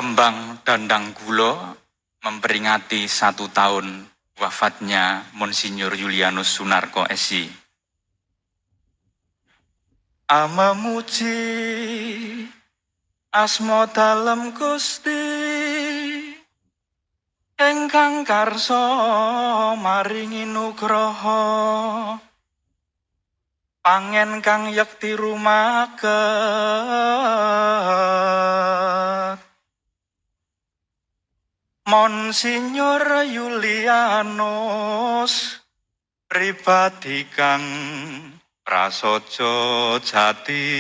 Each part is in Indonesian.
Kembang Dandang Gulo memperingati 1 tahun wafatnya Monsinyur Julianus Sunarko SI. Memuji asma dalem Gusti ingkang karsa maringi nugraha pangen kang yekti rumaket Monsinyur Julianus pribadi kang prasaja jati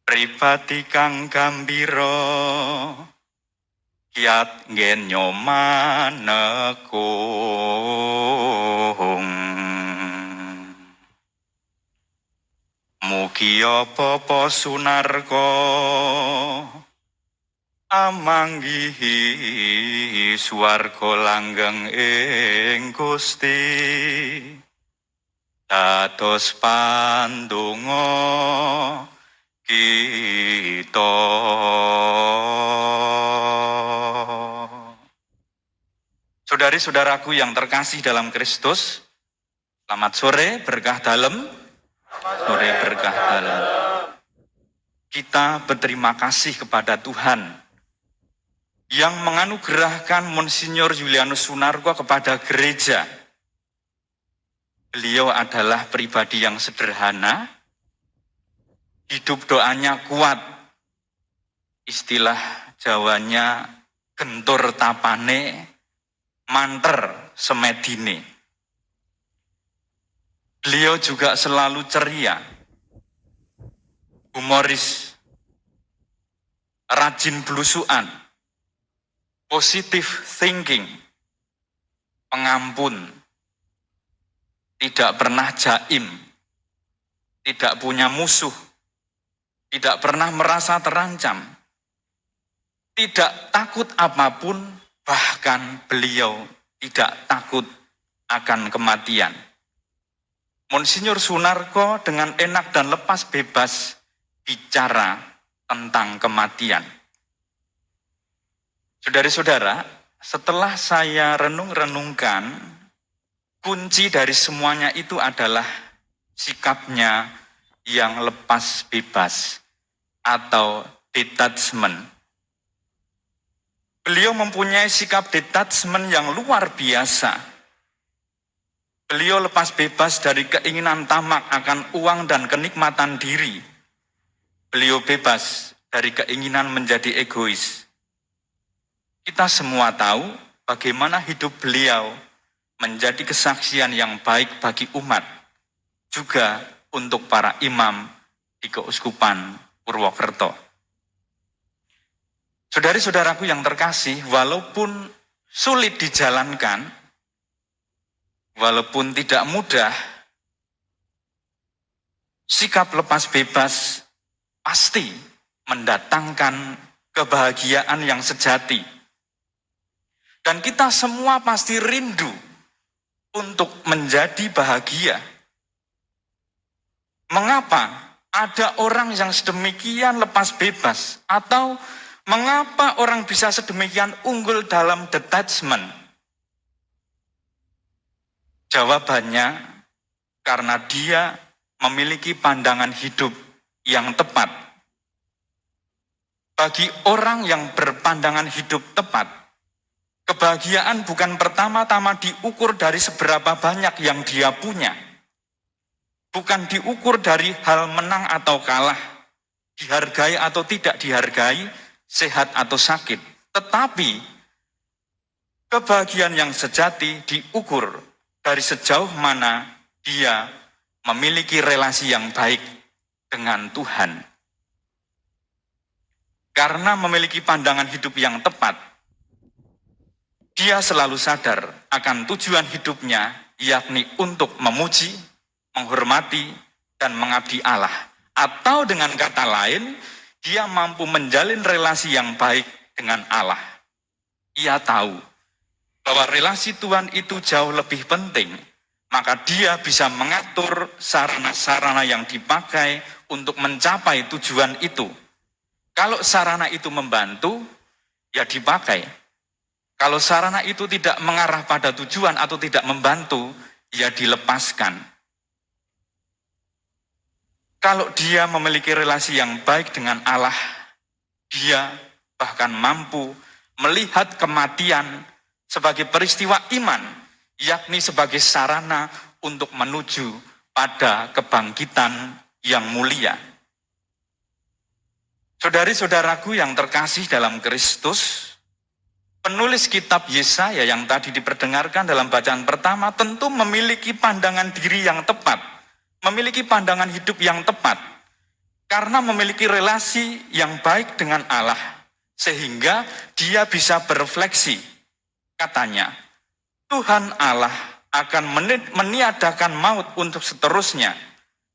pribadi kang gambira kiat nggenya manekung mugi apa Sunarko amanggihi swarga langgeng ing Gusti dados pandonga kita. Saudari-saudaraku yang terkasih dalam Kristus, selamat sore, berkah dalem. Sore berkah dalem. Kita berterima kasih kepada Tuhan yang menganugerahkan Monsinyur Julianus Sunarko kepada gereja. Beliau adalah pribadi yang sederhana, hidup doanya kuat, istilah Jawanya gentur tapane, manter semedine. Beliau juga selalu ceria, humoris, rajin belusuan, positive thinking, pengampun, tidak pernah jaim, tidak punya musuh, tidak pernah merasa terancam, tidak takut apapun, bahkan beliau tidak takut akan kematian. Monsinyur Sunarko dengan enak dan lepas bebas bicara tentang kematian. Saudara-saudara, setelah saya renung-renungkan, kunci dari semuanya itu adalah sikapnya yang lepas bebas atau detachment. Beliau mempunyai sikap detachment yang luar biasa. Beliau lepas bebas dari keinginan tamak akan uang dan kenikmatan diri. Beliau bebas dari keinginan menjadi egois. Kita semua tahu bagaimana hidup beliau menjadi kesaksian yang baik bagi umat, juga untuk para imam di Keuskupan Purwokerto. Saudari-saudaraku yang terkasih, walaupun sulit dijalankan, walaupun tidak mudah, sikap lepas bebas pasti mendatangkan kebahagiaan yang sejati. Dan kita semua pasti rindu untuk menjadi bahagia. Mengapa ada orang yang sedemikian lepas bebas? Atau mengapa orang bisa sedemikian unggul dalam detachment? Jawabannya, karena dia memiliki pandangan hidup yang tepat. Bagi orang yang berpandangan hidup tepat, kebahagiaan bukan pertama-tama diukur dari seberapa banyak yang dia punya. Bukan diukur dari hal menang atau kalah, dihargai atau tidak dihargai, sehat atau sakit. Tetapi, kebahagiaan yang sejati diukur dari sejauh mana dia memiliki relasi yang baik dengan Tuhan. Karena memiliki pandangan hidup yang tepat, dia selalu sadar akan tujuan hidupnya, yakni untuk memuji, menghormati, dan mengabdi Allah. Atau dengan kata lain, dia mampu menjalin relasi yang baik dengan Allah. Ia tahu bahwa relasi Tuhan itu jauh lebih penting, maka dia bisa mengatur sarana-sarana yang dipakai untuk mencapai tujuan itu. Kalau sarana itu membantu, ya dipakai. Kalau sarana itu tidak mengarah pada tujuan atau tidak membantu, ya dilepaskan. Kalau dia memiliki relasi yang baik dengan Allah, dia bahkan mampu melihat kematian sebagai peristiwa iman, yakni sebagai sarana untuk menuju pada kebangkitan yang mulia. Saudari-saudaraku yang terkasih dalam Kristus, penulis kitab Yesaya yang tadi diperdengarkan dalam bacaan pertama tentu memiliki pandangan diri yang tepat, memiliki pandangan hidup yang tepat, karena memiliki relasi yang baik dengan Allah, sehingga dia bisa berefleksi. Katanya, Tuhan Allah akan meniadakan maut untuk seterusnya,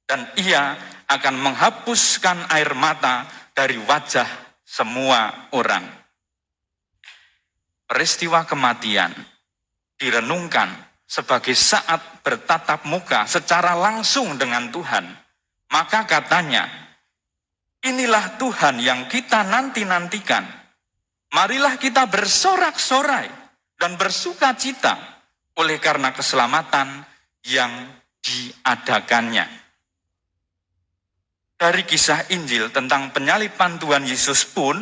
dan ia akan menghapuskan air mata dari wajah semua orang. Peristiwa kematian direnungkan sebagai saat bertatap muka secara langsung dengan Tuhan. Maka katanya, inilah Tuhan yang kita nanti-nantikan. Marilah kita bersorak-sorai dan bersuka cita oleh karena keselamatan yang diadakannya. Dari kisah Injil tentang penyaliban Tuhan Yesus pun,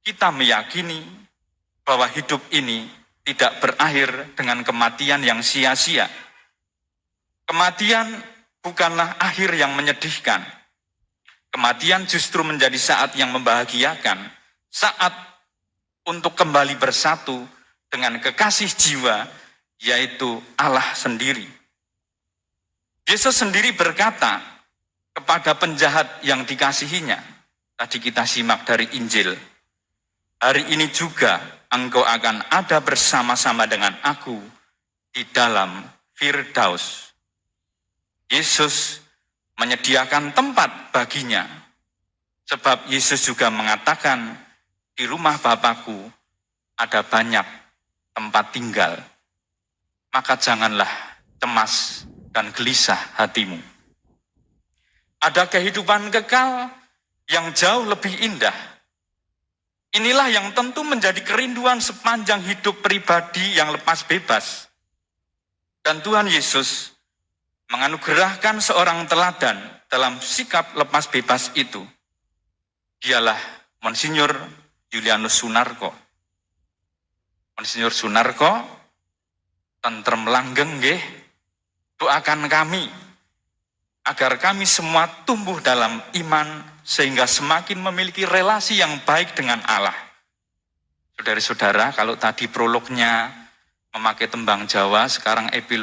kita meyakini bahwa hidup ini tidak berakhir dengan kematian yang sia-sia. Kematian bukanlah akhir yang menyedihkan. Kematian justru menjadi saat yang membahagiakan, saat untuk kembali bersatu dengan kekasih jiwa, yaitu Allah sendiri. Yesus sendiri berkata kepada penjahat yang dikasihinya, tadi kita simak dari Injil, hari ini juga engkau akan ada bersama-sama dengan aku di dalam Firdaus. Yesus menyediakan tempat baginya, sebab Yesus juga mengatakan, di rumah Bapakku ada banyak tempat tinggal. Maka janganlah cemas dan gelisah hatimu. Ada kehidupan kekal yang jauh lebih indah. Inilah yang tentu menjadi kerinduan sepanjang hidup pribadi yang lepas bebas. Dan Tuhan Yesus menganugerahkan seorang teladan dalam sikap lepas bebas itu. Dialah Monsinyur Julianus Sunarko. Monsinyur Sunarko, tentrem langgeng nggih, doakan kami agar kami semua tumbuh dalam iman sehingga semakin memiliki relasi yang baik dengan Allah. Saudara-saudara, kalau tadi prolognya memakai tembang Jawa, sekarang epilog